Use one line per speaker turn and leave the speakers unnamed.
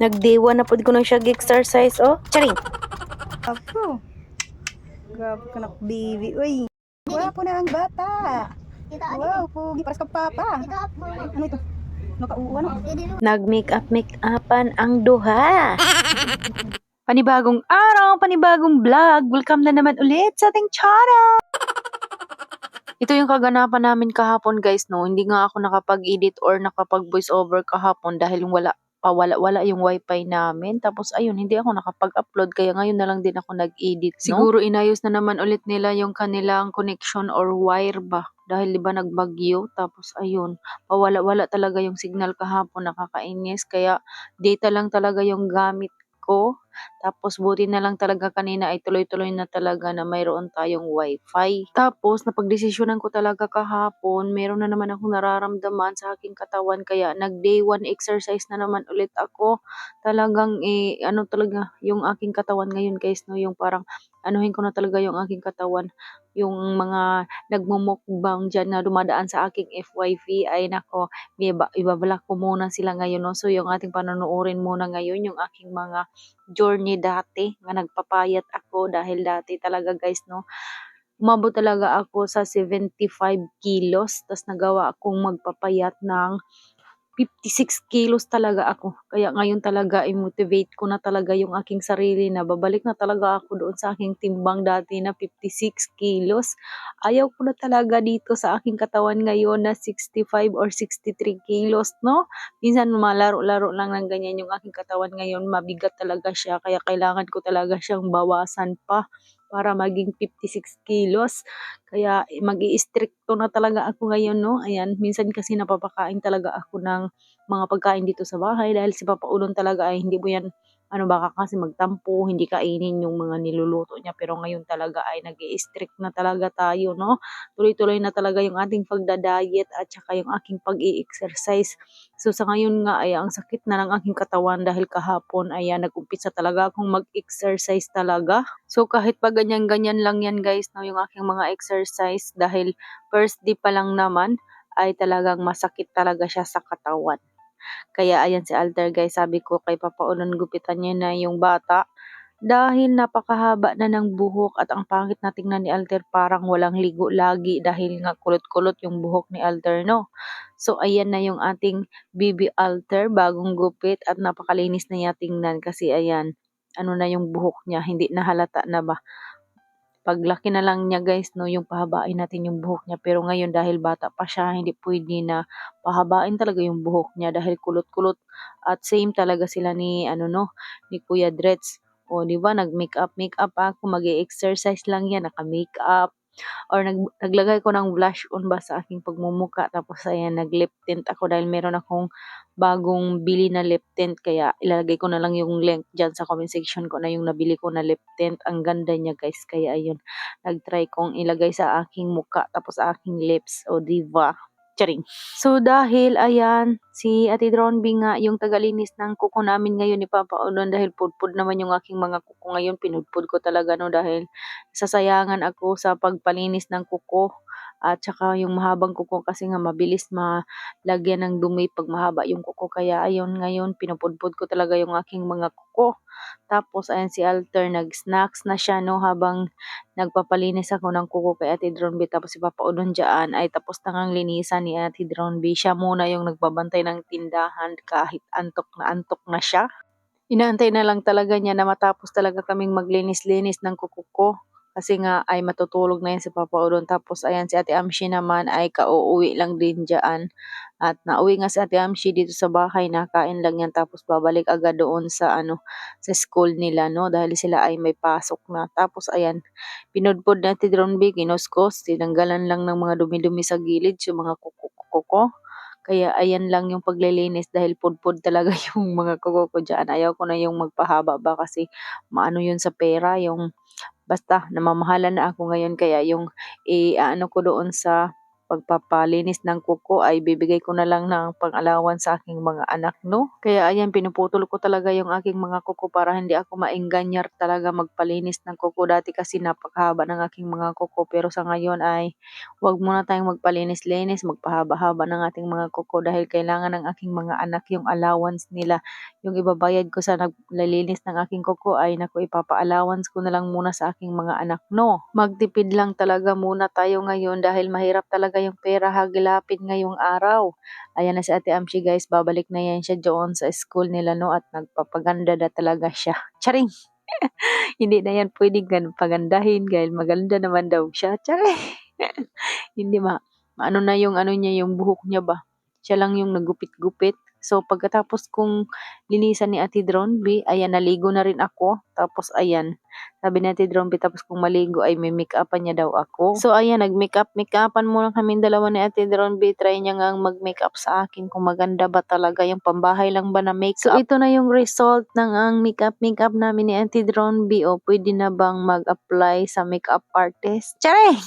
Nagdiwa na pud ko nang siya exercise oh. Charing.
Ako. Grabe ka na, baby. Uy, gwapo na ang bata. Wow, pugi. Paras ka papa. Ano ito? Nakauwa na.
Nag-make-upan ang duha. Panibagong araw, panibagong vlog. Welcome na naman ulit sa ating channel. Ito yung kaganapan namin kahapon guys, no. Hindi nga ako nakapag-edit or nakapag-voice over kahapon dahil wala yung wifi namin. Tapos ayun, hindi ako nakapag-upload kaya ngayon na lang din ako nag-edit, no. Siguro inayos na naman ulit nila yung kanilang connection or wire ba. Dahil 'di ba nagbagyo, tapos ayun, pawala-wala talaga yung signal kahapon, nakakainis. Kaya data lang talaga yung gamit ko. Tapos buti na lang talaga kanina ay tuloy-tuloy na talaga na mayroon tayong wifi. Tapos napagdesisyonan ko talaga kahapon, meron na naman akong nararamdaman sa aking katawan kaya nag day 1 exercise na naman ulit ako. Talagang ano talaga yung aking katawan ngayon guys, no, yung parang anuhin ko na talaga yung aking katawan. Yung mga nagmumukbang dyan na dumadaan sa aking FYP ay nako, ibabalak ko muna sila ngayon, no. So yung ating panonoodin muna ngayon yung aking mga journey dati nga nagpapayat ako dahil dati talaga guys, no, umabot talaga ako sa 75 kilos tas nagawa akong magpapayat ng 56 kilos talaga ako. Kaya ngayon talaga i-motivate ko na talaga yung aking sarili na babalik na talaga ako doon sa aking timbang dati na 56 kilos. Ayaw ko na talaga dito sa aking katawan ngayon na 65 or 63 kilos, no? Minsan malaro-laro lang ng ganyan yung aking katawan ngayon. Mabigat talaga siya kaya kailangan ko talaga siyang bawasan pa para maging 56 kilos. Kaya mag-i-stricto na talaga ako ngayon, no? Ayan, minsan kasi napapakain talaga ako ng mga pagkain dito sa bahay dahil si Papa Udon talaga ay hindi mo yan, ano baka kasi magtampo, hindi kainin yung mga niluluto niya. Pero ngayon talaga ay nag-i-strict na talaga tayo, no? Tuloy-tuloy na talaga yung ating pagda-diet at saka yung aking pag-i-exercise. So sa ngayon nga ay ang sakit na ng aking katawan dahil kahapon ay nag-umpisa talaga akong mag-exercise talaga. So kahit pa ganyan-ganyan lang yan guys, no, yung aking mga exercise dahil first day pa lang naman ay talagang masakit talaga siya sa katawan. Kaya ayan si Alter guys, sabi ko kay Papa Unon gupitan niya na yung bata dahil napakahaba na ng buhok at ang pangit na tingnan ni Alter, parang walang ligo lagi dahil nga kulot-kulot yung buhok ni Alter, no. So ayan na yung ating baby Alter, bagong gupit at napakalinis na niya tingnan kasi ayan, ano na yung buhok niya, hindi na halata na ba. Paglaki na lang niya guys, no, yung pahabain natin yung buhok niya. Pero ngayon dahil bata pa siya, hindi pwede na pahabain talaga yung buhok niya dahil kulot-kulot. At same talaga sila ni ano, no, ni Kuya Dreads. O di ba nag-makeup ako, mag-exercise lang yan, naka-makeup or naglagay ko ng blush on ba sa aking pagmumuka. Tapos ayan, nag-lip tint ako dahil meron akong bagong bili na lip tint. Kaya ilalagay ko na lang yung link dyan sa comment section ko na yung nabili ko na lip tint. Ang ganda niya guys. Kaya ayun, nag-try kong ilagay sa aking muka tapos sa aking lips. O diva. Charing. So dahil ayan, si Ate Dronby nga yung tagalinis ng kuko namin ngayon ni Papa Odon dahil pudpud naman yung aking mga kuko ngayon. Pinudpud ko talaga, no, dahil sasayangan ako sa pagpalinis ng kuko at saka yung mahabang kuko kasi nga mabilis malagyan ng dumi pag mahaba yung kuko. Kaya ayun, ngayon pinupudpud ko talaga yung aking mga kuko. Tapos ayan si Alter, nag-snacks na siya, no, habang nagpapalinis ako ng kuko kay Ate Dronby. Tapos si Papa Udon dyan ay tapos na ngang linisan ni Ate Dronby. Siya muna yung nagbabantay ng tindahan kahit antok na siya. Inaantay na lang talaga niya na matapos talaga kaming maglinis-linis ng kuko ko. Kasi nga ay matutulog na yan si Papa Udon. Tapos ayan si Ate Amshi naman ay kauuwi lang din dyan. At nauwi nga si Ate Amshi dito sa bahay, nakain lang yan tapos babalik agad doon sa ano, sa school nila, no, dahil sila ay may pasok na. Tapos ayan, pinudpod na Ate Dronby, kinuskos, tinanggalan lang ng mga dumi-dumi sa gilid, yung mga kuko. Kaya ayan lang yung paglilinis dahil pudpud talaga yung mga kuko ko dyan. Ayaw ko na yung magpahaba ba kasi maano yun sa pera, yung basta namamahala na ako ngayon kaya yung ano ko doon sa pagpapalinis ng kuko ay bibigay ko na lang ng pang-alawan sa aking mga anak, no? Kaya ayan, pinuputol ko talaga yung aking mga kuko para hindi ako maengganyer talaga magpalinis ng kuko. Dati kasi napakahaba ng aking mga kuko, pero sa ngayon ay wag muna tayong magpalinis-linis, magpahaba-haba ng ating mga kuko dahil kailangan ng aking mga anak yung allowance nila. Yung ibabayad ko sa naglilinis ng aking kuko ay naku, ipapa-allowance ko na lang muna sa aking mga anak, no? Magtipid lang talaga muna tayo ngayon dahil mahirap talaga yung pera hagilapin ngayong araw. Ayan na si Ate Amshi guys, babalik na yan siya doon sa school nila, no, at nagpapaganda na talaga siya. Charing! Hindi na yan pwedeng pagandahin dahil maganda naman daw siya. Charing! Hindi maano na yung ano niya, yung buhok niya ba. Siya lang yung nagupit-gupit. So, pagkatapos kong linisan ni Ate Dronby, ayan, naligo na rin ako. Tapos, ayan, sabi ni Ate Dronby, tapos kung maligo ay may make-upan niya daw ako. So, ayan, make-upan muna kami dalawa ni Ate Dronby. Try niya nga mag-makeup sa akin kung maganda ba talaga yung pambahay lang ba na makeup. So, ito na yung result ng ang makeup namin ni Ate Dronby. O, pwede na bang mag-apply sa makeup artist? Tsare!